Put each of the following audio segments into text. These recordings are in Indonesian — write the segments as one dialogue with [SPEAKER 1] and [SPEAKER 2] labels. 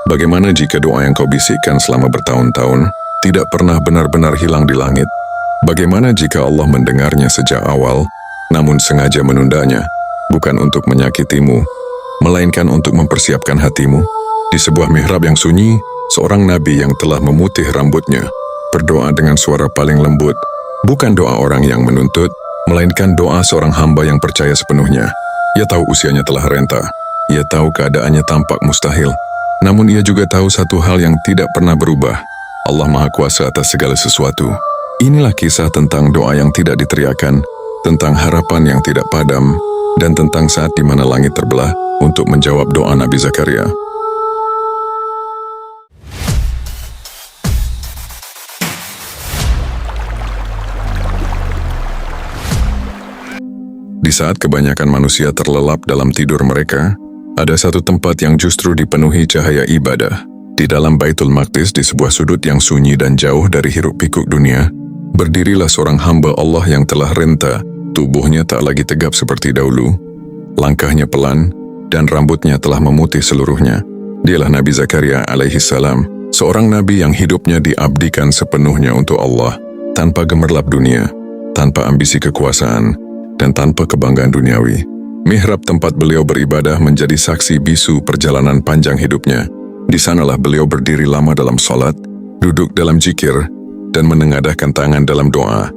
[SPEAKER 1] Bagaimana jika doa yang kau bisikkan selama bertahun-tahun tidak pernah benar-benar hilang di langit? Bagaimana jika Allah mendengarnya sejak awal, namun sengaja menundanya, bukan untuk menyakitimu, melainkan untuk mempersiapkan hatimu? Di sebuah mihrab yang sunyi, seorang nabi yang telah memutih rambutnya berdoa dengan suara paling lembut. Bukan doa orang yang menuntut, melainkan doa seorang hamba yang percaya sepenuhnya. Ia tahu usianya telah renta. Ia tahu keadaannya tampak mustahil. Namun ia juga tahu satu hal yang tidak pernah berubah. Allah Maha Kuasa atas segala sesuatu. Inilah kisah tentang doa yang tidak diteriakan, tentang harapan yang tidak padam, dan tentang saat di mana langit terbelah untuk menjawab doa Nabi Zakaria. Di saat kebanyakan manusia terlelap dalam tidur mereka, ada satu tempat yang justru dipenuhi cahaya ibadah. Di dalam Baitul Maqdis, di sebuah sudut yang sunyi dan jauh dari hiruk-pikuk dunia, berdirilah seorang hamba Allah yang telah renta. Tubuhnya tak lagi tegap seperti dahulu. Langkahnya pelan, dan rambutnya telah memutih seluruhnya. Dialah Nabi Zakaria alaihi salam, seorang nabi yang hidupnya diabdikan sepenuhnya untuk Allah, tanpa gemerlap dunia, tanpa ambisi kekuasaan, dan tanpa kebanggaan duniawi. Mihrab tempat beliau beribadah menjadi saksi bisu perjalanan panjang hidupnya. Di sanalah beliau berdiri lama dalam salat, duduk dalam zikir, dan menengadahkan tangan dalam doa.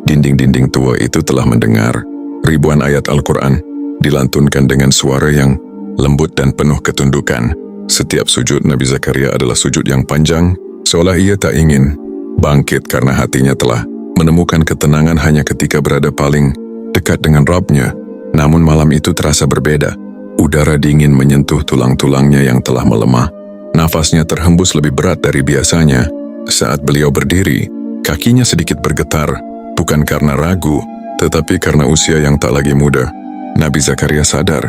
[SPEAKER 1] Dinding-dinding tua itu telah mendengar ribuan ayat Al-Quran, dilantunkan dengan suara yang lembut dan penuh ketundukan. Setiap sujud Nabi Zakaria adalah sujud yang panjang, seolah ia tak ingin bangkit karena hatinya telah menemukan ketenangan hanya ketika berada paling dekat dengan Rabb-Nya. Namun malam itu terasa berbeda. Udara dingin menyentuh tulang-tulangnya yang telah melemah. Nafasnya terhembus lebih berat dari biasanya. Saat beliau berdiri, kakinya sedikit bergetar, bukan karena ragu, tetapi karena usia yang tak lagi muda. Nabi Zakaria sadar,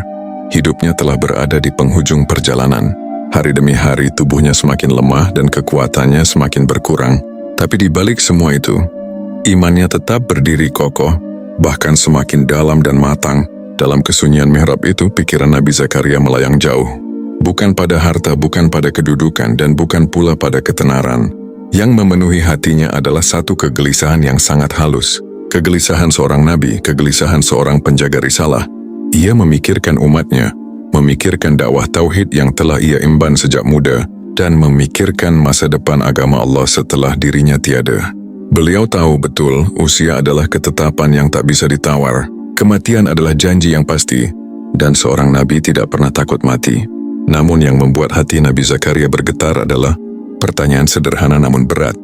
[SPEAKER 1] hidupnya telah berada di penghujung perjalanan. Hari demi hari tubuhnya semakin lemah dan kekuatannya semakin berkurang. Tapi di balik semua itu, imannya tetap berdiri kokoh, bahkan semakin dalam dan matang. Dalam kesunyian mihrab itu, pikiran Nabi Zakaria melayang jauh. Bukan pada harta, bukan pada kedudukan, dan bukan pula pada ketenaran. Yang memenuhi hatinya adalah satu kegelisahan yang sangat halus. Kegelisahan seorang nabi, kegelisahan seorang penjaga risalah. Ia memikirkan umatnya, memikirkan dakwah tauhid yang telah ia emban sejak muda, dan memikirkan masa depan agama Allah setelah dirinya tiada. Beliau tahu betul usia adalah ketetapan yang tak bisa ditawar. Kematian adalah janji yang pasti, dan seorang nabi tidak pernah takut mati. Namun yang membuat hati Nabi Zakaria bergetar adalah pertanyaan sederhana namun berat.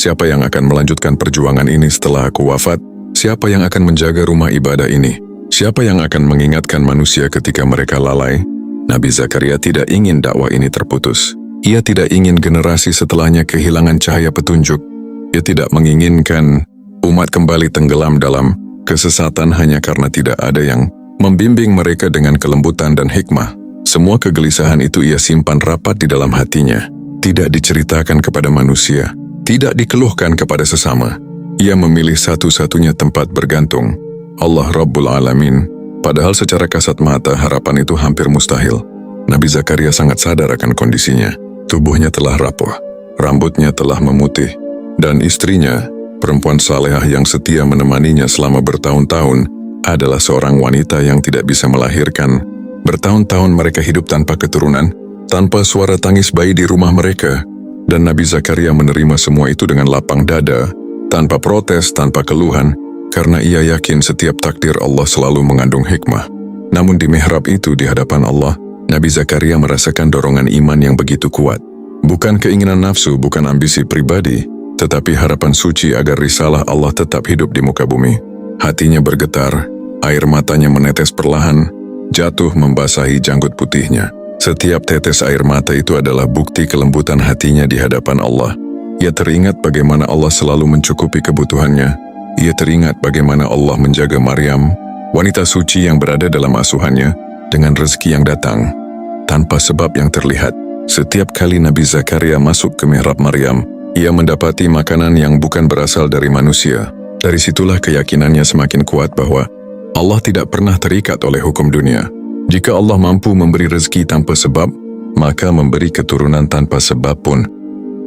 [SPEAKER 1] Siapa yang akan melanjutkan perjuangan ini setelah aku wafat? Siapa yang akan menjaga rumah ibadah ini? Siapa yang akan mengingatkan manusia ketika mereka lalai? Nabi Zakaria tidak ingin dakwah ini terputus. Ia tidak ingin generasi setelahnya kehilangan cahaya petunjuk. Ia tidak menginginkan umat kembali tenggelam dalam kesesatan hanya karena tidak ada yang membimbing mereka dengan kelembutan dan hikmah. Semua kegelisahan itu ia simpan rapat di dalam hatinya. Tidak diceritakan kepada manusia, tidak dikeluhkan kepada sesama. Ia memilih satu-satunya tempat bergantung, Allah Rabbul Alamin. Padahal secara kasat mata harapan itu hampir mustahil. Nabi Zakaria sangat sadar akan kondisinya. Tubuhnya telah rapuh, rambutnya telah memutih, dan istrinya, perempuan salehah yang setia menemaninya selama bertahun-tahun, adalah seorang wanita yang tidak bisa melahirkan. Bertahun-tahun mereka hidup tanpa keturunan, tanpa suara tangis bayi di rumah mereka. Dan Nabi Zakaria menerima semua itu dengan lapang dada, tanpa protes, tanpa keluhan, karena ia yakin setiap takdir Allah selalu mengandung hikmah. Namun di mihrab itu di hadapan Allah, Nabi Zakaria merasakan dorongan iman yang begitu kuat. Bukan keinginan nafsu, bukan ambisi pribadi, tetapi harapan suci agar risalah Allah tetap hidup di muka bumi. Hatinya bergetar, air matanya menetes perlahan, jatuh membasahi janggut putihnya. Setiap tetes air mata itu adalah bukti kelembutan hatinya di hadapan Allah. Ia teringat bagaimana Allah selalu mencukupi kebutuhannya. Ia teringat bagaimana Allah menjaga Maryam, wanita suci yang berada dalam asuhannya, dengan rezeki yang datang tanpa sebab yang terlihat. Setiap kali Nabi Zakaria masuk ke mihrab Maryam, ia mendapati makanan yang bukan berasal dari manusia. Dari situlah keyakinannya semakin kuat bahwa Allah tidak pernah terikat oleh hukum dunia. Jika Allah mampu memberi rezeki tanpa sebab, maka memberi keturunan tanpa sebab pun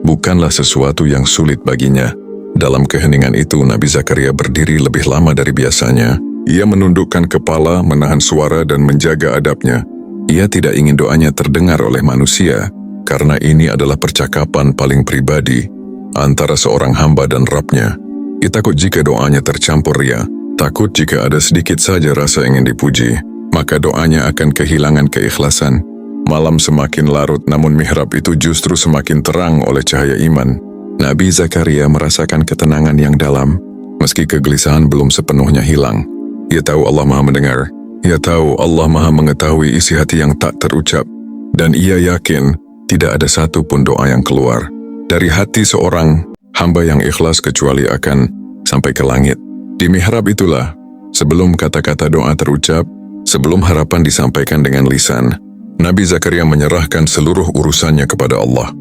[SPEAKER 1] bukanlah sesuatu yang sulit baginya. Dalam keheningan itu, Nabi Zakaria berdiri lebih lama dari biasanya. Ia menundukkan kepala, menahan suara dan menjaga adabnya. Ia tidak ingin doanya terdengar oleh manusia, karena ini adalah percakapan paling pribadi antara seorang hamba dan Rabb-nya. Ia takut jika doanya tercampur ria, takut jika ada sedikit saja rasa ingin dipuji, maka doanya akan kehilangan keikhlasan. Malam semakin larut, namun mihrab itu justru semakin terang oleh cahaya iman. Nabi Zakaria merasakan ketenangan yang dalam, meski kegelisahan belum sepenuhnya hilang. Ia tahu Allah Maha mendengar, ia tahu Allah Maha mengetahui isi hati yang tak terucap, dan ia yakin tidak ada satu pun doa yang keluar dari hati seorang hamba yang ikhlas kecuali akan sampai ke langit. Di mihrab itulah, sebelum kata-kata doa terucap, sebelum harapan disampaikan dengan lisan, Nabi Zakaria menyerahkan seluruh urusannya kepada Allah.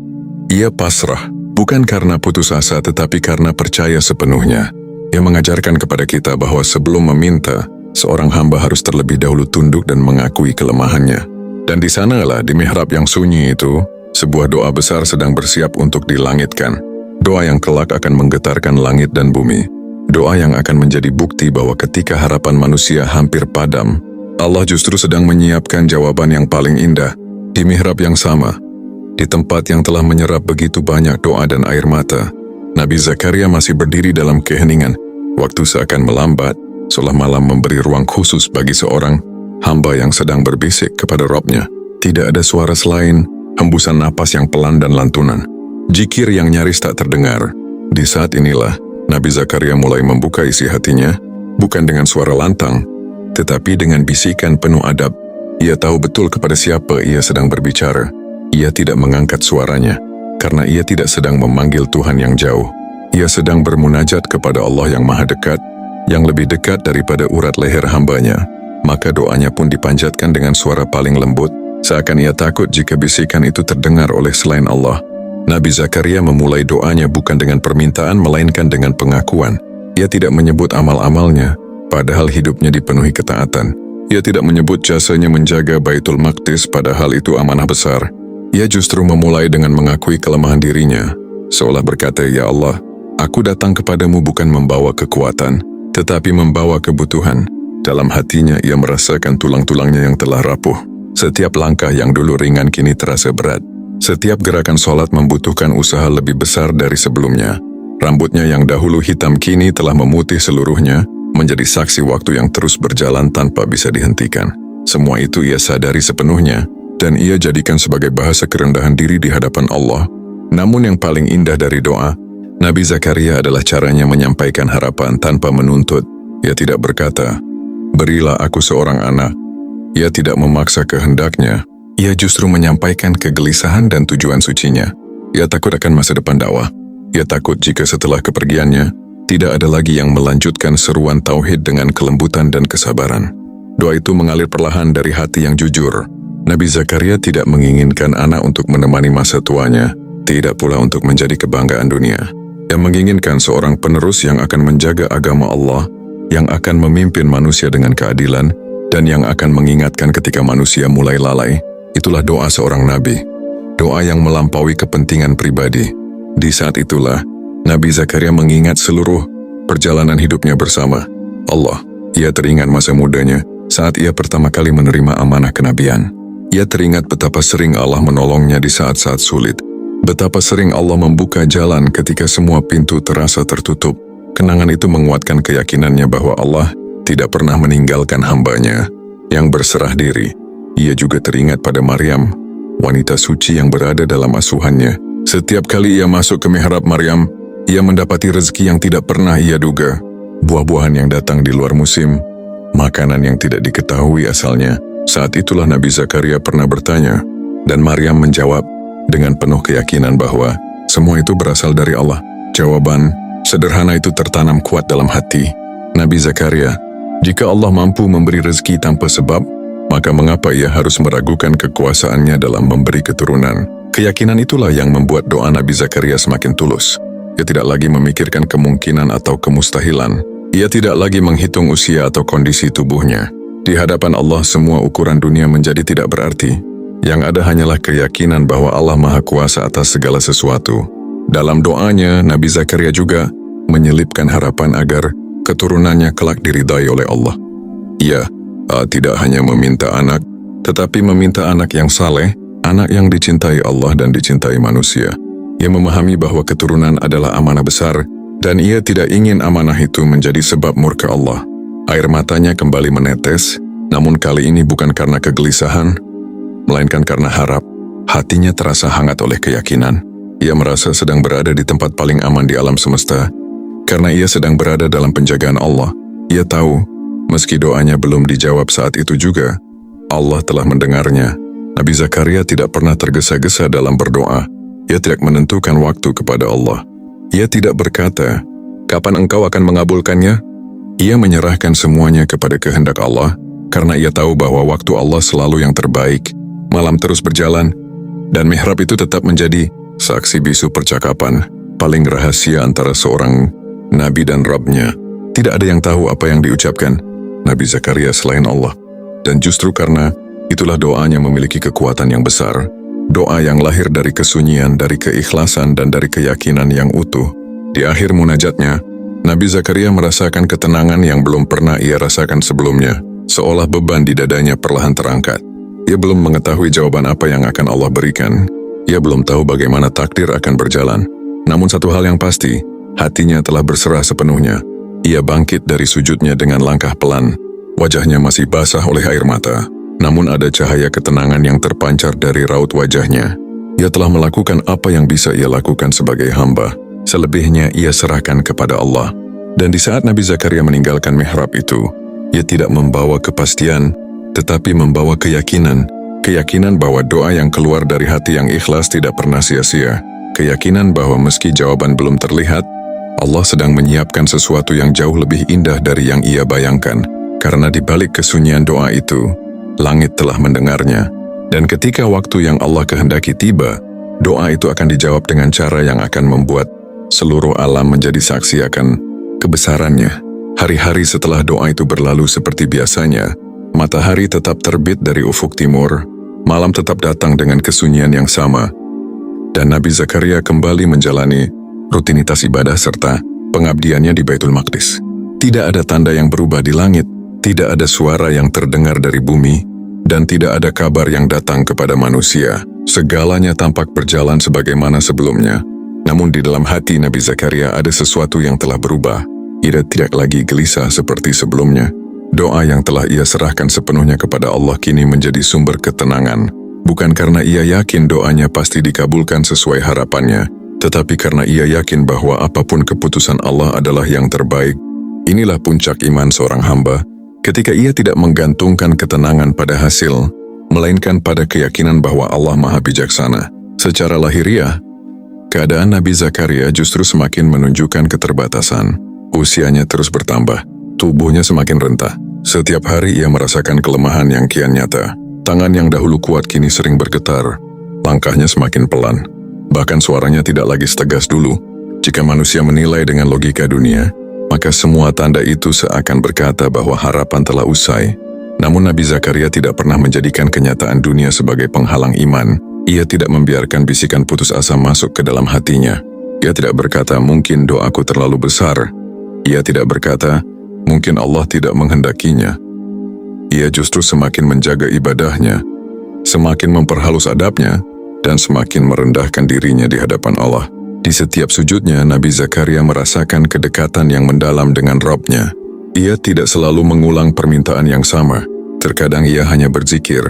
[SPEAKER 1] Ia pasrah, bukan karena putus asa tetapi karena percaya sepenuhnya. Ia mengajarkan kepada kita bahwa sebelum meminta, seorang hamba harus terlebih dahulu tunduk dan mengakui kelemahannya. Dan di sanalah, di mihrab yang sunyi itu, sebuah doa besar sedang bersiap untuk dilangitkan. Doa yang kelak akan menggetarkan langit dan bumi. Doa yang akan menjadi bukti bahwa ketika harapan manusia hampir padam, Allah justru sedang menyiapkan jawaban yang paling indah. Di mihrab yang sama, di tempat yang telah menyerap begitu banyak doa dan air mata, Nabi Zakaria masih berdiri dalam keheningan. Waktu seakan melambat, seolah malam memberi ruang khusus bagi seorang hamba yang sedang berbisik kepada Rabb-nya. Tidak ada suara selain hembusan napas yang pelan dan lantunan, zikir yang nyaris tak terdengar. Di saat inilah, Nabi Zakaria mulai membuka isi hatinya, bukan dengan suara lantang, tetapi dengan bisikan penuh adab. Ia tahu betul kepada siapa ia sedang berbicara. Ia tidak mengangkat suaranya, karena ia tidak sedang memanggil Tuhan yang jauh. Ia sedang bermunajat kepada Allah yang maha dekat, yang lebih dekat daripada urat leher hambanya. Maka doanya pun dipanjatkan dengan suara paling lembut, seakan ia takut jika bisikan itu terdengar oleh selain Allah. Nabi Zakaria memulai doanya bukan dengan permintaan, melainkan dengan pengakuan. Ia tidak menyebut amal-amalnya, padahal hidupnya dipenuhi ketaatan. Ia tidak menyebut jasanya menjaga Baitul Maqdis, padahal itu amanah besar. Ia justru memulai dengan mengakui kelemahan dirinya, seolah berkata, "Ya Allah, aku datang kepadamu bukan membawa kekuatan, tetapi membawa kebutuhan." Dalam hatinya ia merasakan tulang-tulangnya yang telah rapuh. Setiap langkah yang dulu ringan kini terasa berat. Setiap gerakan sholat membutuhkan usaha lebih besar dari sebelumnya. Rambutnya yang dahulu hitam kini telah memutih seluruhnya, menjadi saksi waktu yang terus berjalan tanpa bisa dihentikan. Semua itu ia sadari sepenuhnya, dan ia jadikan sebagai bahasa kerendahan diri di hadapan Allah. Namun yang paling indah dari doa Nabi Zakaria adalah caranya menyampaikan harapan tanpa menuntut. Ia tidak berkata, "Berilah aku seorang anak." Ia tidak memaksa kehendaknya. Ia justru menyampaikan kegelisahan dan tujuan sucinya. Ia takut akan masa depan dakwah. Ia takut jika setelah kepergiannya, tidak ada lagi yang melanjutkan seruan tauhid dengan kelembutan dan kesabaran. Doa itu mengalir perlahan dari hati yang jujur. Nabi Zakaria tidak menginginkan anak untuk menemani masa tuanya, tidak pula untuk menjadi kebanggaan dunia. Ia menginginkan seorang penerus yang akan menjaga agama Allah, yang akan memimpin manusia dengan keadilan, dan yang akan mengingatkan ketika manusia mulai lalai. Itulah doa seorang nabi, doa yang melampaui kepentingan pribadi. Di saat itulah, Nabi Zakaria mengingat seluruh perjalanan hidupnya bersama Allah. Ia teringat masa mudanya saat ia pertama kali menerima amanah kenabian. Ia teringat betapa sering Allah menolongnya di saat-saat sulit, betapa sering Allah membuka jalan ketika semua pintu terasa tertutup. Kenangan itu menguatkan keyakinannya bahwa Allah tidak pernah meninggalkan hambanya yang berserah diri. Ia juga teringat pada Maryam, wanita suci yang berada dalam asuhannya. Setiap kali ia masuk ke mihrab Maryam, ia mendapati rezeki yang tidak pernah ia duga. Buah-buahan yang datang di luar musim, makanan yang tidak diketahui asalnya. Saat itulah Nabi Zakaria pernah bertanya, dan Maryam menjawab dengan penuh keyakinan bahwa semua itu berasal dari Allah. Jawaban sederhana itu tertanam kuat dalam hati Nabi Zakaria. Jika Allah mampu memberi rezeki tanpa sebab, maka mengapa ia harus meragukan kekuasaannya dalam memberi keturunan? Keyakinan itulah yang membuat doa Nabi Zakaria semakin tulus. Ia tidak lagi memikirkan kemungkinan atau kemustahilan. Ia tidak lagi menghitung usia atau kondisi tubuhnya. Di hadapan Allah semua ukuran dunia menjadi tidak berarti. Yang ada hanyalah keyakinan bahwa Allah Maha Kuasa atas segala sesuatu. Dalam doanya, Nabi Zakaria juga menyelipkan harapan agar keturunannya kelak diridai oleh Allah. Ia tidak hanya meminta anak, tetapi meminta anak yang saleh, anak yang dicintai Allah dan dicintai manusia. Ia memahami bahwa keturunan adalah amanah besar, dan ia tidak ingin amanah itu menjadi sebab murka Allah. Air matanya kembali menetes, namun kali ini bukan karena kegelisahan, melainkan karena harap. Hatinya terasa hangat oleh keyakinan. Ia merasa sedang berada di tempat paling aman di alam semesta, karena ia sedang berada dalam penjagaan Allah. Ia tahu, meski doanya belum dijawab saat itu juga, Allah telah mendengarnya. Nabi Zakaria tidak pernah tergesa-gesa dalam berdoa. Ia tidak menentukan waktu kepada Allah. Ia tidak berkata, "Kapan engkau akan mengabulkannya?" Ia menyerahkan semuanya kepada kehendak Allah, karena ia tahu bahwa waktu Allah selalu yang terbaik. Malam terus berjalan, dan mihrab itu tetap menjadi saksi bisu percakapan paling rahasia antara seorang Nabi dan Rabb-Nya. Tidak ada yang tahu apa yang diucapkan Nabi Zakaria selain Allah. Dan justru karena itulah doanya memiliki kekuatan yang besar. Doa yang lahir dari kesunyian, dari keikhlasan, dan dari keyakinan yang utuh. Di akhir munajatnya, Nabi Zakaria merasakan ketenangan yang belum pernah ia rasakan sebelumnya, seolah beban di dadanya perlahan terangkat. Ia belum mengetahui jawaban apa yang akan Allah berikan. Ia belum tahu bagaimana takdir akan berjalan. Namun satu hal yang pasti, hatinya telah berserah sepenuhnya. Ia bangkit dari sujudnya dengan langkah pelan. Wajahnya masih basah oleh air mata, namun ada cahaya ketenangan yang terpancar dari raut wajahnya. Ia telah melakukan apa yang bisa ia lakukan sebagai hamba. Selebihnya ia serahkan kepada Allah. Dan di saat Nabi Zakaria meninggalkan mihrab itu, ia tidak membawa kepastian, tetapi membawa keyakinan. Keyakinan bahwa doa yang keluar dari hati yang ikhlas tidak pernah sia-sia. Keyakinan bahwa meski jawaban belum terlihat, Allah sedang menyiapkan sesuatu yang jauh lebih indah dari yang ia bayangkan. Karena di balik kesunyian doa itu, langit telah mendengarnya. Dan ketika waktu yang Allah kehendaki tiba, doa itu akan dijawab dengan cara yang akan membuat seluruh alam menjadi saksi akan kebesarannya. Hari-hari setelah doa itu berlalu seperti biasanya, matahari tetap terbit dari ufuk timur, malam tetap datang dengan kesunyian yang sama, dan Nabi Zakaria kembali menjalani rutinitas ibadah serta pengabdiannya di Baitul Maqdis. Tidak ada tanda yang berubah di langit, tidak ada suara yang terdengar dari bumi, dan tidak ada kabar yang datang kepada manusia. Segalanya tampak berjalan sebagaimana sebelumnya. Namun di dalam hati Nabi Zakaria ada sesuatu yang telah berubah. Ia tidak lagi gelisah seperti sebelumnya. Doa yang telah ia serahkan sepenuhnya kepada Allah kini menjadi sumber ketenangan. Bukan karena ia yakin doanya pasti dikabulkan sesuai harapannya, tetapi karena ia yakin bahwa apapun keputusan Allah adalah yang terbaik. Inilah puncak iman seorang hamba, ketika ia tidak menggantungkan ketenangan pada hasil, melainkan pada keyakinan bahwa Allah Maha Bijaksana. Secara lahiriah, keadaan Nabi Zakaria justru semakin menunjukkan keterbatasan. Usianya terus bertambah, tubuhnya semakin rentah. Setiap hari ia merasakan kelemahan yang kian nyata. Tangan yang dahulu kuat kini sering bergetar. Langkahnya semakin pelan. Bahkan suaranya tidak lagi setegas dulu. Jika manusia menilai dengan logika dunia, maka semua tanda itu seakan berkata bahwa harapan telah usai. Namun Nabi Zakaria tidak pernah menjadikan kenyataan dunia sebagai penghalang iman. Ia tidak membiarkan bisikan putus asa masuk ke dalam hatinya. Ia tidak berkata, "Mungkin doaku terlalu besar." Ia tidak berkata, "Mungkin Allah tidak menghendakinya." Ia justru semakin menjaga ibadahnya, semakin memperhalus adabnya, dan semakin merendahkan dirinya di hadapan Allah. Di setiap sujudnya, Nabi Zakaria merasakan kedekatan yang mendalam dengan Rabb-Nya. Ia tidak selalu mengulang permintaan yang sama. Terkadang ia hanya berzikir,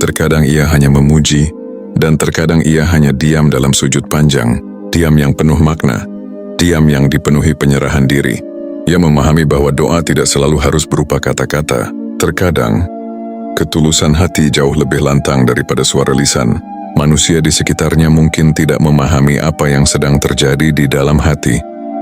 [SPEAKER 1] terkadang ia hanya memuji, dan terkadang ia hanya diam dalam sujud panjang, diam yang penuh makna, diam yang dipenuhi penyerahan diri. Ia memahami bahwa doa tidak selalu harus berupa kata-kata. Terkadang, ketulusan hati jauh lebih lantang daripada suara lisan. Manusia di sekitarnya mungkin tidak memahami apa yang sedang terjadi di dalam hati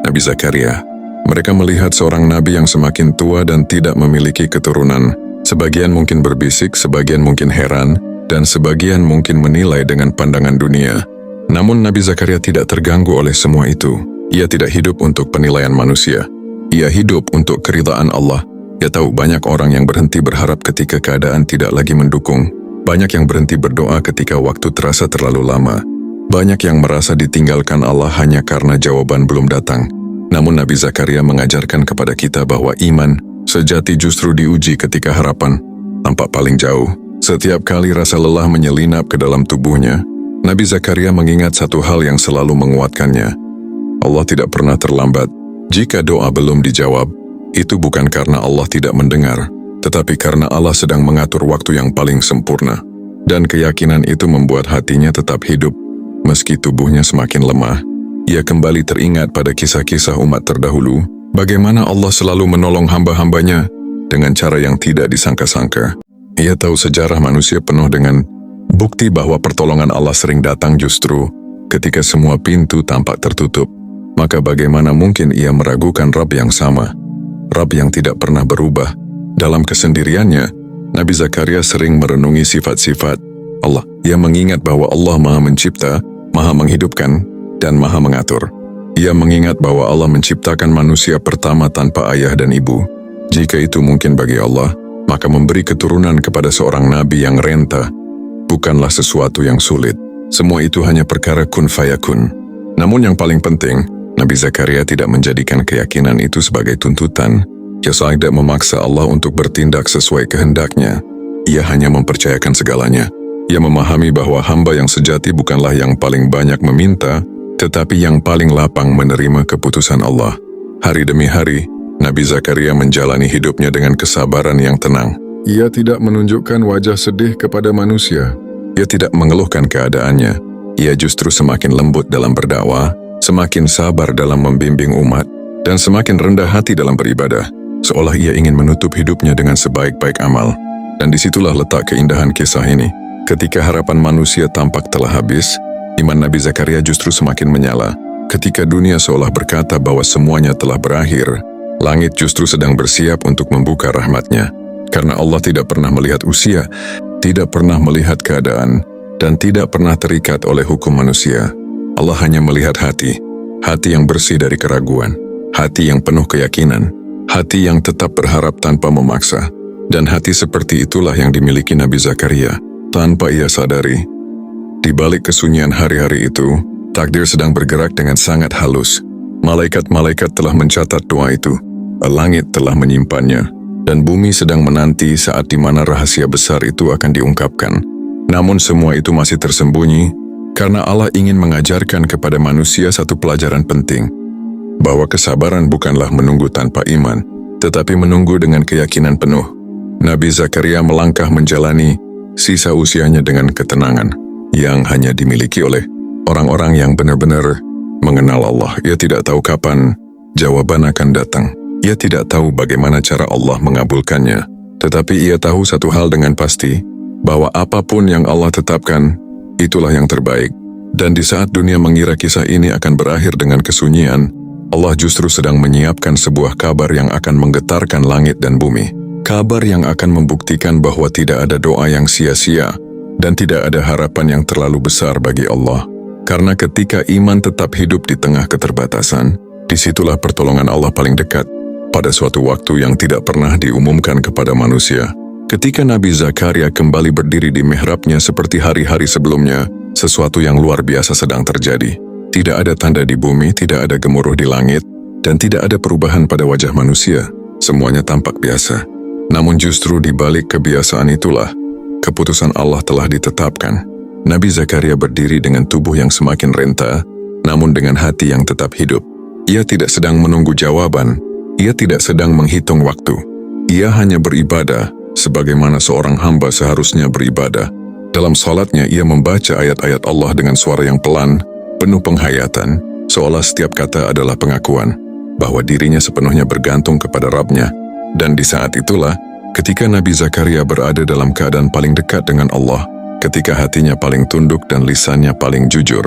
[SPEAKER 1] Nabi Zakaria. Mereka melihat seorang nabi yang semakin tua dan tidak memiliki keturunan. Sebagian mungkin berbisik, sebagian mungkin heran, dan sebagian mungkin menilai dengan pandangan dunia. Namun Nabi Zakaria tidak terganggu oleh semua itu. Ia tidak hidup untuk penilaian manusia. Ia hidup untuk keridhaan Allah. Ia tahu banyak orang yang berhenti berharap ketika keadaan tidak lagi mendukung. Banyak yang berhenti berdoa ketika waktu terasa terlalu lama. Banyak yang merasa ditinggalkan Allah hanya karena jawaban belum datang. Namun Nabi Zakaria mengajarkan kepada kita bahwa iman sejati justru diuji ketika harapan tampak paling jauh. Setiap kali rasa lelah menyelinap ke dalam tubuhnya, Nabi Zakaria mengingat satu hal yang selalu menguatkannya. Allah tidak pernah terlambat. Jika doa belum dijawab, itu bukan karena Allah tidak mendengar, tetapi karena Allah sedang mengatur waktu yang paling sempurna. Dan keyakinan itu membuat hatinya tetap hidup, meski tubuhnya semakin lemah. Ia kembali teringat pada kisah-kisah umat terdahulu, bagaimana Allah selalu menolong hamba-hambanya dengan cara yang tidak disangka-sangka. Ia tahu sejarah manusia penuh dengan bukti bahwa pertolongan Allah sering datang justru ketika semua pintu tampak tertutup. Maka bagaimana mungkin ia meragukan Rabb yang sama, Rabb yang tidak pernah berubah. Dalam kesendiriannya, Nabi Zakaria sering merenungi sifat-sifat Allah. Ia mengingat bahwa Allah Maha Mencipta, Maha Menghidupkan, dan Maha Mengatur. Ia mengingat bahwa Allah menciptakan manusia pertama tanpa ayah dan ibu. Jika itu mungkin bagi Allah, maka memberi keturunan kepada seorang nabi yang renta bukanlah sesuatu yang sulit. Semua itu hanya perkara kun fayakun. Namun yang paling penting, Nabi Zakaria tidak menjadikan keyakinan itu sebagai tuntutan. Ia tidak memaksa Allah untuk bertindak sesuai kehendaknya. Ia hanya mempercayakan segalanya. Ia memahami bahwa hamba yang sejati bukanlah yang paling banyak meminta, tetapi yang paling lapang menerima keputusan Allah. Hari demi hari, Nabi Zakaria menjalani hidupnya dengan kesabaran yang tenang. Ia tidak menunjukkan wajah sedih kepada manusia. Ia tidak mengeluhkan keadaannya. Ia justru semakin lembut dalam berdakwah, semakin sabar dalam membimbing umat, dan semakin rendah hati dalam beribadah, seolah ia ingin menutup hidupnya dengan sebaik-baik amal. Dan disitulah letak keindahan kisah ini. Ketika harapan manusia tampak telah habis, iman Nabi Zakaria justru semakin menyala. Ketika dunia seolah berkata bahwa semuanya telah berakhir, langit justru sedang bersiap untuk membuka rahmatnya. Karena Allah tidak pernah melihat usia, tidak pernah melihat keadaan, dan tidak pernah terikat oleh hukum manusia. Allah hanya melihat hati, hati yang bersih dari keraguan, hati yang penuh keyakinan, hati yang tetap berharap tanpa memaksa. Dan hati seperti itulah yang dimiliki Nabi Zakaria, tanpa ia sadari. Di balik kesunyian hari-hari itu, takdir sedang bergerak dengan sangat halus. Malaikat-malaikat telah mencatat doa itu, langit telah menyimpannya, dan bumi sedang menanti saat di mana rahasia besar itu akan diungkapkan. Namun semua itu masih tersembunyi, karena Allah ingin mengajarkan kepada manusia satu pelajaran penting, bahwa kesabaran bukanlah menunggu tanpa iman, tetapi menunggu dengan keyakinan penuh. Nabi Zakaria melangkah menjalani sisa usianya dengan ketenangan, yang hanya dimiliki oleh orang-orang yang benar-benar mengenal Allah. Ia tidak tahu kapan jawaban akan datang. Ia tidak tahu bagaimana cara Allah mengabulkannya. Tetapi ia tahu satu hal dengan pasti, bahwa apapun yang Allah tetapkan, itulah yang terbaik. Dan di saat dunia mengira kisah ini akan berakhir dengan kesunyian, Allah justru sedang menyiapkan sebuah kabar yang akan menggetarkan langit dan bumi. Kabar yang akan membuktikan bahwa tidak ada doa yang sia-sia, dan tidak ada harapan yang terlalu besar bagi Allah. Karena ketika iman tetap hidup di tengah keterbatasan, disitulah pertolongan Allah paling dekat, pada suatu waktu yang tidak pernah diumumkan kepada manusia. Ketika Nabi Zakaria kembali berdiri di mihrabnya seperti hari-hari sebelumnya, sesuatu yang luar biasa sedang terjadi. Tidak ada tanda di bumi, tidak ada gemuruh di langit, dan tidak ada perubahan pada wajah manusia. Semuanya tampak biasa. Namun justru di balik kebiasaan itulah, keputusan Allah telah ditetapkan. Nabi Zakaria berdiri dengan tubuh yang semakin renta, namun dengan hati yang tetap hidup. Ia tidak sedang menunggu jawaban, ia tidak sedang menghitung waktu. Ia hanya beribadah, sebagaimana seorang hamba seharusnya beribadah. Dalam salatnya ia membaca ayat-ayat Allah dengan suara yang pelan, penuh penghayatan, seolah setiap kata adalah pengakuan, bahwa dirinya sepenuhnya bergantung kepada Rabb-Nya. Dan di saat itulah, ketika Nabi Zakaria berada dalam keadaan paling dekat dengan Allah, ketika hatinya paling tunduk dan lisannya paling jujur,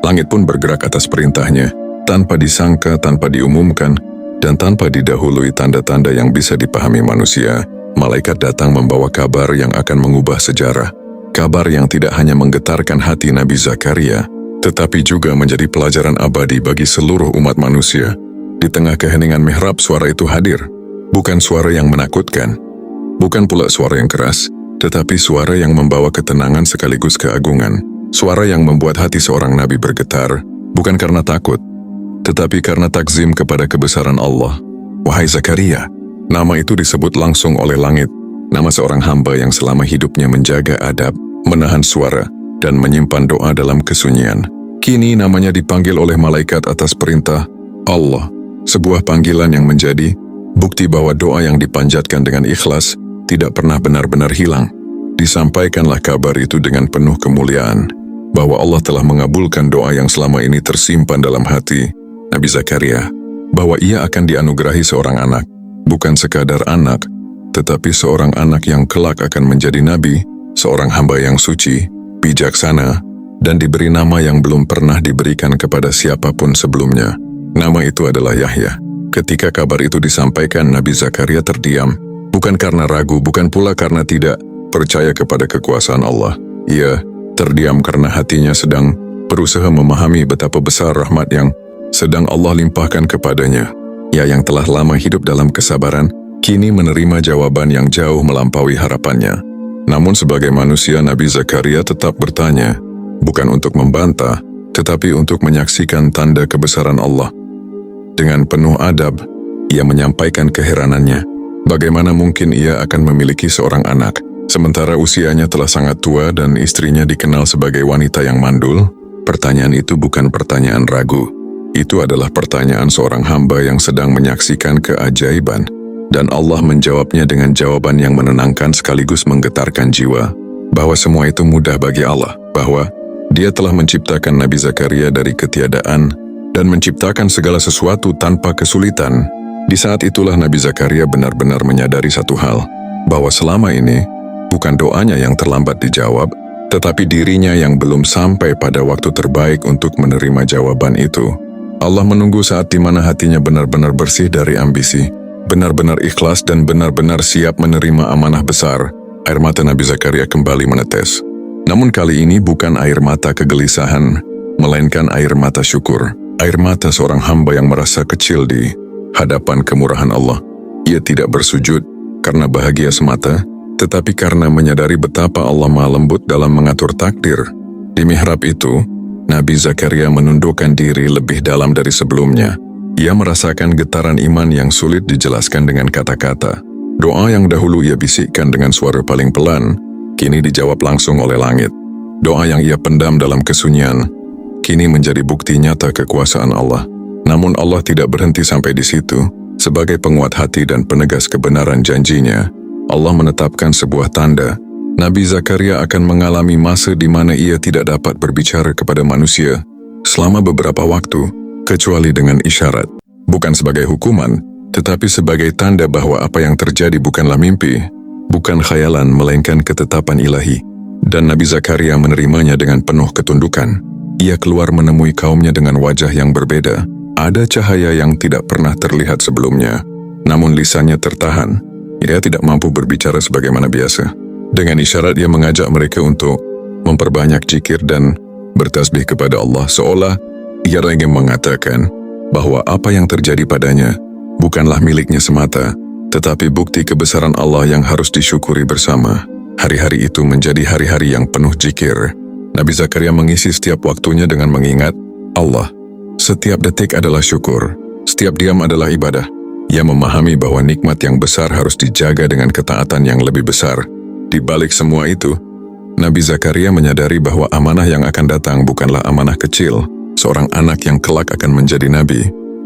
[SPEAKER 1] langit pun bergerak atas perintahnya, tanpa disangka, tanpa diumumkan, dan tanpa didahului tanda-tanda yang bisa dipahami manusia. Malaikat datang membawa kabar yang akan mengubah sejarah. Kabar yang tidak hanya menggetarkan hati Nabi Zakaria, tetapi juga menjadi pelajaran abadi bagi seluruh umat manusia. Di tengah keheningan mihrab, suara itu hadir. Bukan suara yang menakutkan, bukan pula suara yang keras, tetapi suara yang membawa ketenangan sekaligus keagungan. Suara yang membuat hati seorang nabi bergetar, bukan karena takut, tetapi karena takzim kepada kebesaran Allah. Wahai Zakaria, nama itu disebut langsung oleh langit, nama seorang hamba yang selama hidupnya menjaga adab, menahan suara, dan menyimpan doa dalam kesunyian. Kini namanya dipanggil oleh malaikat atas perintah Allah, sebuah panggilan yang menjadi bukti bahwa doa yang dipanjatkan dengan ikhlas tidak pernah benar-benar hilang. Disampaikanlah kabar itu dengan penuh kemuliaan, bahwa Allah telah mengabulkan doa yang selama ini tersimpan dalam hati Nabi Zakaria, bahwa ia akan dianugerahi seorang anak, bukan sekadar anak, tetapi seorang anak yang kelak akan menjadi nabi, seorang hamba yang suci, bijaksana, dan diberi nama yang belum pernah diberikan kepada siapapun sebelumnya. Nama itu adalah Yahya. Ketika kabar itu disampaikan, Nabi Zakaria terdiam, bukan karena ragu, bukan pula karena tidak percaya kepada kekuasaan Allah. Ia terdiam karena hatinya sedang berusaha memahami betapa besar rahmat yang sedang Allah limpahkan kepadanya. Ia yang telah lama hidup dalam kesabaran, kini menerima jawaban yang jauh melampaui harapannya. Namun sebagai manusia, Nabi Zakaria tetap bertanya, bukan untuk membantah, tetapi untuk menyaksikan tanda kebesaran Allah. Dengan penuh adab, ia menyampaikan keheranannya. Bagaimana mungkin ia akan memiliki seorang anak, sementara usianya telah sangat tua dan istrinya dikenal sebagai wanita yang mandul? Pertanyaan itu bukan pertanyaan ragu. Itu adalah pertanyaan seorang hamba yang sedang menyaksikan keajaiban. Dan Allah menjawabnya dengan jawaban yang menenangkan sekaligus menggetarkan jiwa, bahwa semua itu mudah bagi Allah, bahwa Dia telah menciptakan Nabi Zakaria dari ketiadaan dan menciptakan segala sesuatu tanpa kesulitan. Di saat itulah Nabi Zakaria benar-benar menyadari satu hal, bahwa selama ini bukan doanya yang terlambat dijawab, tetapi dirinya yang belum sampai pada waktu terbaik untuk menerima jawaban itu. Allah menunggu saat di mana hatinya benar-benar bersih dari ambisi, benar-benar ikhlas dan benar-benar siap menerima amanah besar. Air mata Nabi Zakaria kembali menetes. Namun kali ini bukan air mata kegelisahan, melainkan air mata syukur. Air mata seorang hamba yang merasa kecil di hadapan kemurahan Allah. Ia tidak bersujud karena bahagia semata, tetapi karena menyadari betapa Allah Maha Lembut dalam mengatur takdir. Di mihrab itu, Nabi Zakaria menundukkan diri lebih dalam dari sebelumnya. Ia merasakan getaran iman yang sulit dijelaskan dengan kata-kata. Doa yang dahulu ia bisikkan dengan suara paling pelan, kini dijawab langsung oleh langit. Doa yang ia pendam dalam kesunyian, kini menjadi bukti nyata kekuasaan Allah. Namun Allah tidak berhenti sampai di situ. Sebagai penguat hati dan penegas kebenaran janjinya, Allah menetapkan sebuah tanda. Nabi Zakaria akan mengalami masa di mana ia tidak dapat berbicara kepada manusia selama beberapa waktu, kecuali dengan isyarat. Bukan sebagai hukuman, tetapi sebagai tanda bahwa apa yang terjadi bukanlah mimpi, bukan khayalan, melainkan ketetapan ilahi. Dan Nabi Zakaria menerimanya dengan penuh ketundukan. Ia keluar menemui kaumnya dengan wajah yang berbeda. Ada cahaya yang tidak pernah terlihat sebelumnya, namun lisannya tertahan. Ia tidak mampu berbicara sebagaimana biasa. Dengan isyarat ia mengajak mereka untuk memperbanyak zikir dan bertasbih kepada Allah, seolah ia ingin mengatakan bahwa apa yang terjadi padanya bukanlah miliknya semata, tetapi bukti kebesaran Allah yang harus disyukuri bersama. Hari-hari itu menjadi hari-hari yang penuh zikir. Nabi Zakaria mengisi setiap waktunya dengan mengingat Allah. Setiap detik adalah syukur, setiap diam adalah ibadah. Ia memahami bahwa nikmat yang besar harus dijaga dengan ketaatan yang lebih besar. Di balik semua itu, Nabi Zakaria menyadari bahwa amanah yang akan datang bukanlah amanah kecil. Seorang anak yang kelak akan menjadi nabi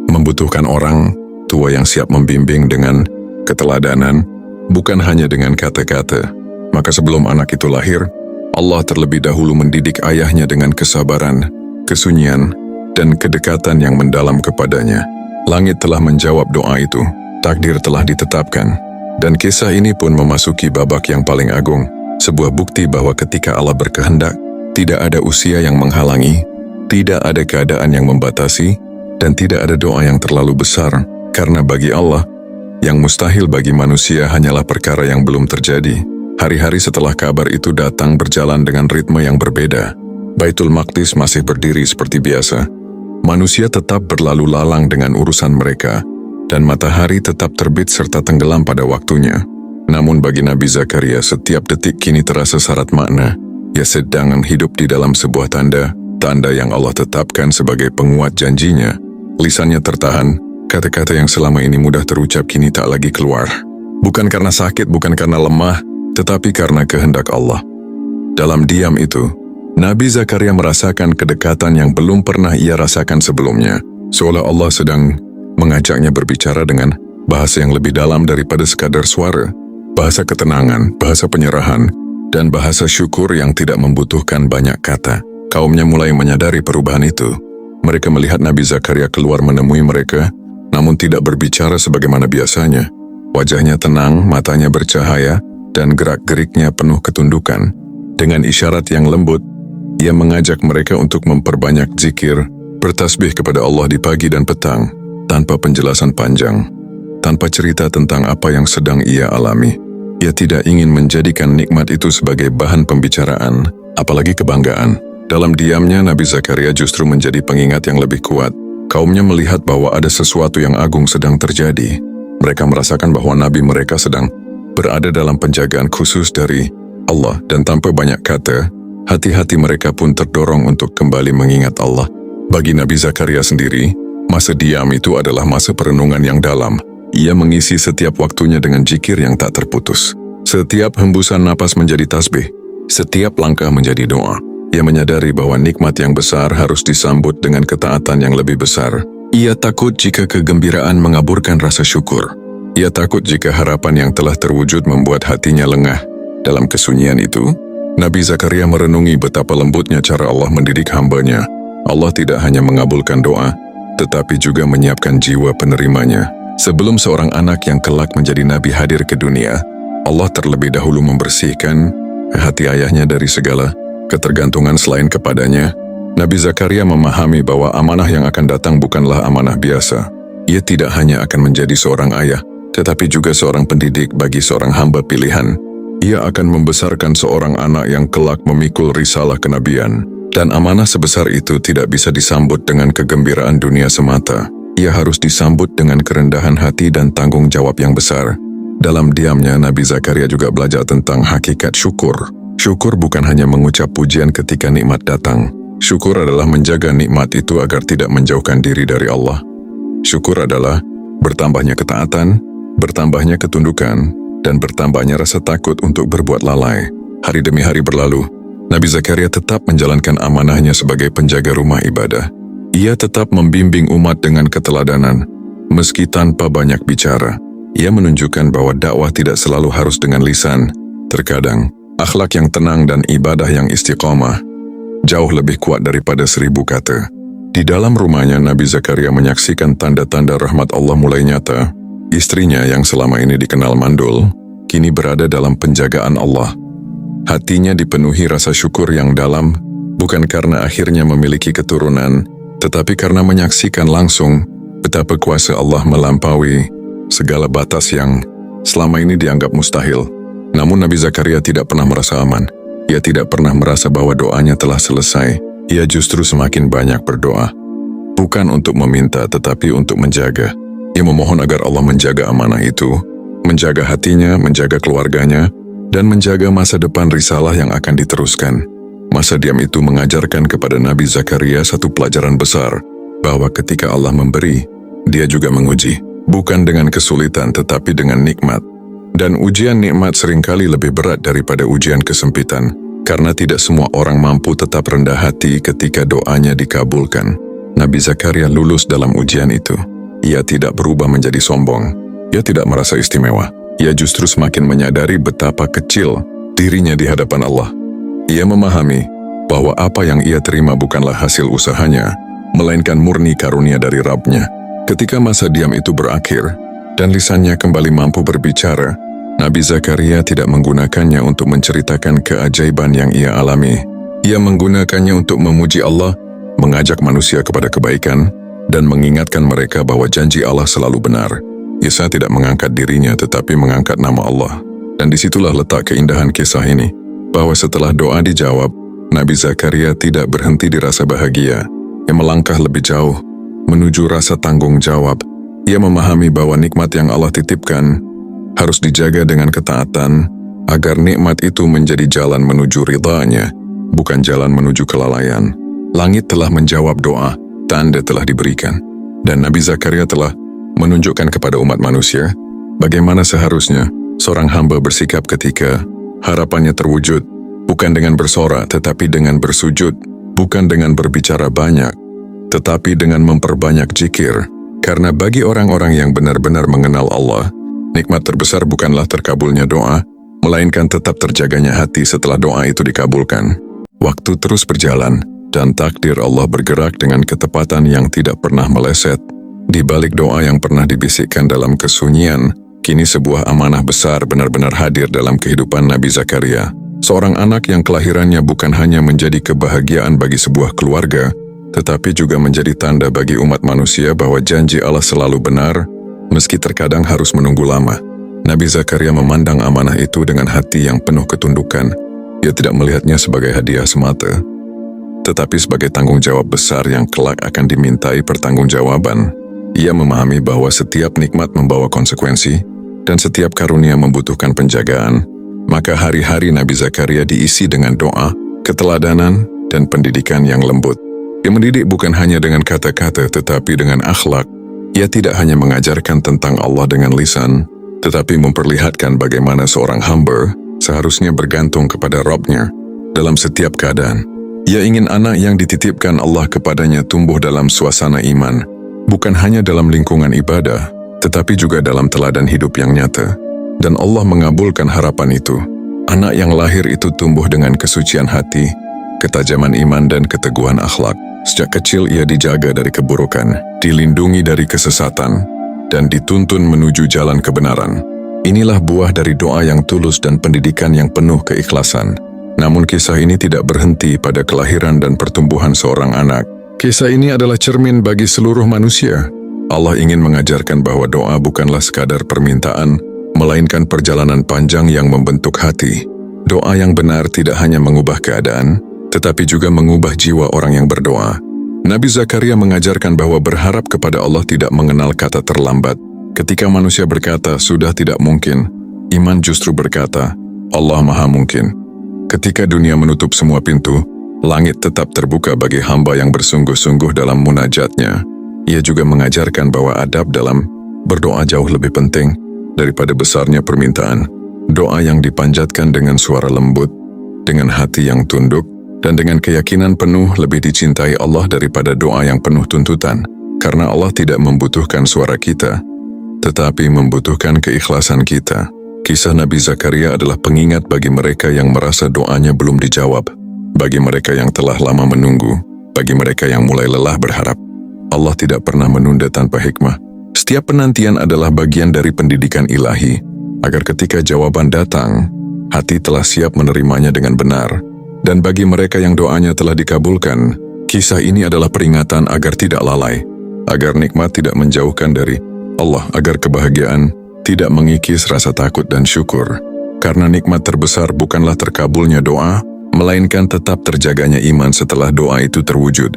[SPEAKER 1] membutuhkan orang tua yang siap membimbing dengan keteladanan, bukan hanya dengan kata-kata. Maka sebelum anak itu lahir, Allah terlebih dahulu mendidik ayahnya dengan kesabaran, kesunyian, dan kedekatan yang mendalam kepadanya. Langit telah menjawab doa itu, takdir telah ditetapkan, dan kisah ini pun memasuki babak yang paling agung, sebuah bukti bahwa ketika Allah berkehendak, tidak ada usia yang menghalangi, tidak ada keadaan yang membatasi, dan tidak ada doa yang terlalu besar, karena bagi Allah, yang mustahil bagi manusia hanyalah perkara yang belum terjadi. Hari-hari setelah kabar itu datang berjalan dengan ritme yang berbeda. Baitul Maqdis masih berdiri seperti biasa. Manusia tetap berlalu lalang dengan urusan mereka, dan matahari tetap terbit serta tenggelam pada waktunya. Namun bagi Nabi Zakaria, setiap detik kini terasa syarat makna. Ia sedang hidup di dalam sebuah tanda yang Allah tetapkan sebagai penguat janjinya. Lisannya tertahan, kata-kata yang selama ini mudah terucap kini tak lagi keluar. Bukan karena sakit, bukan karena lemah, tetapi karena kehendak Allah. Dalam diam itu, Nabi Zakaria merasakan kedekatan yang belum pernah ia rasakan sebelumnya. Seolah Allah sedang mengajaknya berbicara dengan bahasa yang lebih dalam daripada sekadar suara. Bahasa ketenangan, bahasa penyerahan, dan bahasa syukur yang tidak membutuhkan banyak kata. Kaumnya mulai menyadari perubahan itu. Mereka melihat Nabi Zakaria keluar menemui mereka, namun tidak berbicara sebagaimana biasanya. Wajahnya tenang, matanya bercahaya, dan gerak-geriknya penuh ketundukan. Dengan isyarat yang lembut, ia mengajak mereka untuk memperbanyak zikir, bertasbih kepada Allah di pagi dan petang, tanpa penjelasan panjang, tanpa cerita tentang apa yang sedang ia alami. Ia tidak ingin menjadikan nikmat itu sebagai bahan pembicaraan, apalagi kebanggaan. Dalam diamnya, Nabi Zakaria justru menjadi pengingat yang lebih kuat. Kaumnya melihat bahwa ada sesuatu yang agung sedang terjadi. Mereka merasakan bahwa Nabi mereka sedang berada dalam penjagaan khusus dari Allah, dan tanpa banyak kata, hati-hati mereka pun terdorong untuk kembali mengingat Allah. Bagi Nabi Zakaria sendiri, masa diam itu adalah masa perenungan yang dalam. Ia mengisi setiap waktunya dengan zikir yang tak terputus. Setiap hembusan napas menjadi tasbih, setiap langkah menjadi doa. Ia menyadari bahwa nikmat yang besar harus disambut dengan ketaatan yang lebih besar. Ia takut jika kegembiraan mengaburkan rasa syukur. Ia takut jika harapan yang telah terwujud membuat hatinya lengah. Dalam kesunyian itu, Nabi Zakaria merenungi betapa lembutnya cara Allah mendidik hambanya. Allah tidak hanya mengabulkan doa, tetapi juga menyiapkan jiwa penerimanya. Sebelum seorang anak yang kelak menjadi nabi hadir ke dunia, Allah terlebih dahulu membersihkan hati ayahnya dari segala ketergantungan selain kepadanya. Nabi Zakaria memahami bahwa amanah yang akan datang bukanlah amanah biasa. Ia tidak hanya akan menjadi seorang ayah, tetapi juga seorang pendidik bagi seorang hamba pilihan. Ia akan membesarkan seorang anak yang kelak memikul risalah kenabian. Dan amanah sebesar itu tidak bisa disambut dengan kegembiraan dunia semata. Ia harus disambut dengan kerendahan hati dan tanggung jawab yang besar. Dalam diamnya, Nabi Zakaria juga belajar tentang hakikat syukur. Syukur bukan hanya mengucap pujian ketika nikmat datang. Syukur adalah menjaga nikmat itu agar tidak menjauhkan diri dari Allah. Syukur adalah bertambahnya ketaatan, bertambahnya ketundukan, dan bertambahnya rasa takut untuk berbuat lalai. Hari demi hari berlalu, Nabi Zakaria tetap menjalankan amanahnya sebagai penjaga rumah ibadah. Ia tetap membimbing umat dengan keteladanan, meski tanpa banyak bicara. Ia menunjukkan bahwa dakwah tidak selalu harus dengan lisan. Terkadang, akhlak yang tenang dan ibadah yang istiqomah jauh lebih kuat daripada 1000 kata. Di dalam rumahnya, Nabi Zakaria menyaksikan tanda-tanda rahmat Allah mulai nyata. Istrinya yang selama ini dikenal mandul, kini berada dalam penjagaan Allah. Hatinya dipenuhi rasa syukur yang dalam, bukan karena akhirnya memiliki keturunan, tetapi karena menyaksikan langsung betapa kuasa Allah melampaui segala batas yang selama ini dianggap mustahil. Namun Nabi Zakaria tidak pernah merasa aman. Ia tidak pernah merasa bahwa doanya telah selesai. Ia justru semakin banyak berdoa. Bukan untuk meminta, tetapi untuk menjaga. Ia memohon agar Allah menjaga amanah itu, menjaga hatinya, menjaga keluarganya, dan menjaga masa depan risalah yang akan diteruskan. Masa diam itu mengajarkan kepada Nabi Zakaria satu pelajaran besar, bahwa ketika Allah memberi, Dia juga menguji, bukan dengan kesulitan tetapi dengan nikmat. Dan ujian nikmat seringkali lebih berat daripada ujian kesempitan, karena tidak semua orang mampu tetap rendah hati ketika doanya dikabulkan. Nabi Zakaria lulus dalam ujian itu. Ia tidak berubah menjadi sombong. Ia tidak merasa istimewa. Ia justru semakin menyadari betapa kecil dirinya di hadapan Allah. Ia memahami bahwa apa yang ia terima bukanlah hasil usahanya, melainkan murni karunia dari Rabb-Nya. Ketika masa diam itu berakhir, dan lisannya kembali mampu berbicara, Nabi Zakaria tidak menggunakannya untuk menceritakan keajaiban yang ia alami. Ia menggunakannya untuk memuji Allah, mengajak manusia kepada kebaikan, dan mengingatkan mereka bahwa janji Allah selalu benar. Isa tidak mengangkat dirinya tetapi mengangkat nama Allah. Dan disitulah letak keindahan kisah ini, bahwa setelah doa dijawab, Nabi Zakaria tidak berhenti di rasa bahagia. Ia melangkah lebih jauh, menuju rasa tanggung jawab. Ia memahami bahwa nikmat yang Allah titipkan harus dijaga dengan ketaatan, agar nikmat itu menjadi jalan menuju ridha-Nya, bukan jalan menuju kelalaian. Langit telah menjawab doa, tanda telah diberikan. Dan Nabi Zakaria telah menunjukkan kepada umat manusia bagaimana seharusnya seorang hamba bersikap ketika harapannya terwujud, bukan dengan bersorak tetapi dengan bersujud, bukan dengan berbicara banyak, tetapi dengan memperbanyak zikir. Karena bagi orang-orang yang benar-benar mengenal Allah, nikmat terbesar bukanlah terkabulnya doa, melainkan tetap terjaganya hati setelah doa itu dikabulkan. Waktu terus berjalan, dan takdir Allah bergerak dengan ketepatan yang tidak pernah meleset. Di balik doa yang pernah dibisikkan dalam kesunyian, kini sebuah amanah besar benar-benar hadir dalam kehidupan Nabi Zakaria. Seorang anak yang kelahirannya bukan hanya menjadi kebahagiaan bagi sebuah keluarga, tetapi juga menjadi tanda bagi umat manusia bahwa janji Allah selalu benar, meski terkadang harus menunggu lama. Nabi Zakaria memandang amanah itu dengan hati yang penuh ketundukan. Ia tidak melihatnya sebagai hadiah semata, tetapi sebagai tanggung jawab besar yang kelak akan dimintai pertanggungjawaban. Ia memahami bahwa setiap nikmat membawa konsekuensi, dan setiap karunia membutuhkan penjagaan. Maka hari-hari Nabi Zakaria diisi dengan doa, keteladanan, dan pendidikan yang lembut. Ia mendidik bukan hanya dengan kata-kata tetapi dengan akhlak. Ia tidak hanya mengajarkan tentang Allah dengan lisan, tetapi memperlihatkan bagaimana seorang hamba seharusnya bergantung kepada Rabb-Nya dalam setiap keadaan. Ia ingin anak yang dititipkan Allah kepadanya tumbuh dalam suasana iman, bukan hanya dalam lingkungan ibadah, tetapi juga dalam teladan hidup yang nyata. Dan Allah mengabulkan harapan itu. Anak yang lahir itu tumbuh dengan kesucian hati, ketajaman iman dan keteguhan akhlak. Sejak kecil ia dijaga dari keburukan, dilindungi dari kesesatan, dan dituntun menuju jalan kebenaran. Inilah buah dari doa yang tulus dan pendidikan yang penuh keikhlasan. Namun kisah ini tidak berhenti pada kelahiran dan pertumbuhan seorang anak. Kisah ini adalah cermin bagi seluruh manusia. Allah ingin mengajarkan bahwa doa bukanlah sekadar permintaan, melainkan perjalanan panjang yang membentuk hati. Doa yang benar tidak hanya mengubah keadaan, tetapi juga mengubah jiwa orang yang berdoa. Nabi Zakaria mengajarkan bahwa berharap kepada Allah tidak mengenal kata terlambat. Ketika manusia berkata, sudah tidak mungkin, iman justru berkata, Allah Maha Mungkin. Ketika dunia menutup semua pintu, langit tetap terbuka bagi hamba yang bersungguh-sungguh dalam munajatnya. Ia juga mengajarkan bahwa adab dalam berdoa jauh lebih penting daripada besarnya permintaan. Doa yang dipanjatkan dengan suara lembut, dengan hati yang tunduk, dan dengan keyakinan penuh lebih dicintai Allah daripada doa yang penuh tuntutan. Karena Allah tidak membutuhkan suara kita, tetapi membutuhkan keikhlasan kita. Kisah Nabi Zakaria adalah pengingat bagi mereka yang merasa doanya belum dijawab, bagi mereka yang telah lama menunggu, bagi mereka yang mulai lelah berharap. Allah tidak pernah menunda tanpa hikmah. Setiap penantian adalah bagian dari pendidikan ilahi, agar ketika jawaban datang, hati telah siap menerimanya dengan benar. Dan bagi mereka yang doanya telah dikabulkan, kisah ini adalah peringatan agar tidak lalai, agar nikmat tidak menjauhkan dari Allah, agar kebahagiaan tidak mengikis rasa takut dan syukur. Karena nikmat terbesar bukanlah terkabulnya doa, melainkan tetap terjaganya iman setelah doa itu terwujud.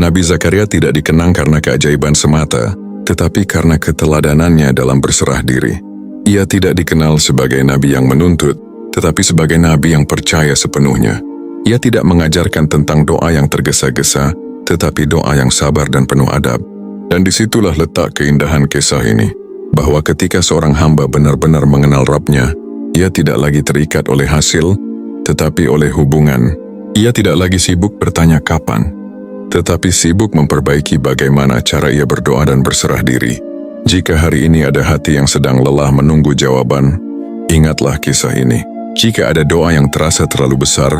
[SPEAKER 1] Nabi Zakaria tidak dikenang karena keajaiban semata, tetapi karena keteladanannya dalam berserah diri. Ia tidak dikenal sebagai nabi yang menuntut, tetapi sebagai nabi yang percaya sepenuhnya. Ia tidak mengajarkan tentang doa yang tergesa-gesa, tetapi doa yang sabar dan penuh adab. Dan disitulah letak keindahan kisah ini, bahwa ketika seorang hamba benar-benar mengenal Rabb-Nya, ia tidak lagi terikat oleh hasil, tetapi oleh hubungan. Ia tidak lagi sibuk bertanya kapan, tetapi sibuk memperbaiki bagaimana cara ia berdoa dan berserah diri. Jika hari ini ada hati yang sedang lelah menunggu jawaban, ingatlah kisah ini. Jika ada doa yang terasa terlalu besar,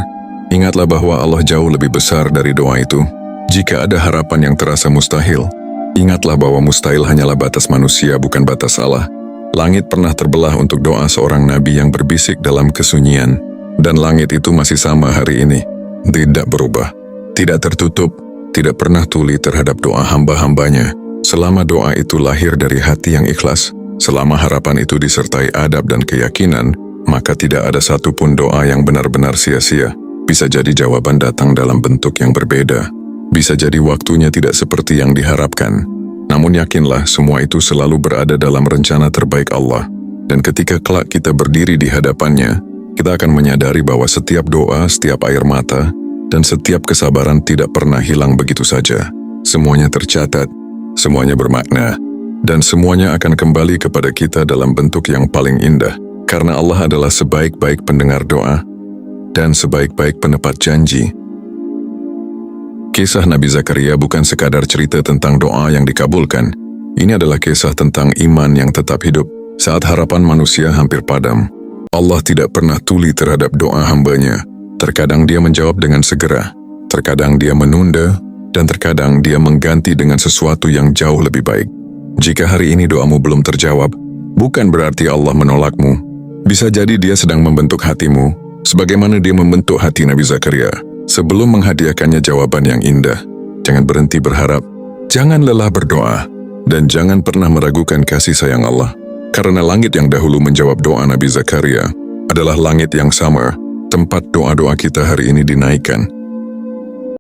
[SPEAKER 1] ingatlah bahwa Allah jauh lebih besar dari doa itu. Jika ada harapan yang terasa mustahil, ingatlah bahwa mustahil hanyalah batas manusia, bukan batas Allah. Langit pernah terbelah untuk doa seorang nabi yang berbisik dalam kesunyian, dan langit itu masih sama hari ini, tidak berubah, tidak tertutup, tidak pernah tuli terhadap doa hamba-hambanya. Selama doa itu lahir dari hati yang ikhlas, selama harapan itu disertai adab dan keyakinan, maka tidak ada satupun doa yang benar-benar sia-sia. Bisa jadi jawaban datang dalam bentuk yang berbeda. Bisa jadi waktunya tidak seperti yang diharapkan. Namun yakinlah semua itu selalu berada dalam rencana terbaik Allah. Dan ketika kelak kita berdiri di hadapannya, kita akan menyadari bahwa setiap doa, setiap air mata, dan setiap kesabaran tidak pernah hilang begitu saja. Semuanya tercatat, semuanya bermakna, dan semuanya akan kembali kepada kita dalam bentuk yang paling indah. Karena Allah adalah sebaik-baik pendengar doa dan sebaik-baik penepat janji. Kisah Nabi Zakaria bukan sekadar cerita tentang doa yang dikabulkan. Ini adalah kisah tentang iman yang tetap hidup saat harapan manusia hampir padam. Allah tidak pernah tuli terhadap doa hambanya. Terkadang dia menjawab dengan segera, terkadang dia menunda, dan terkadang dia mengganti dengan sesuatu yang jauh lebih baik. Jika hari ini doamu belum terjawab, bukan berarti Allah menolakmu. Bisa jadi dia sedang membentuk hatimu, sebagaimana dia membentuk hati Nabi Zakaria. Sebelum menghadiahkannya jawaban yang indah, jangan berhenti berharap, jangan lelah berdoa, dan jangan pernah meragukan kasih sayang Allah. Karena langit yang dahulu menjawab doa Nabi Zakaria adalah langit yang sama, tempat doa-doa kita hari ini dinaikkan.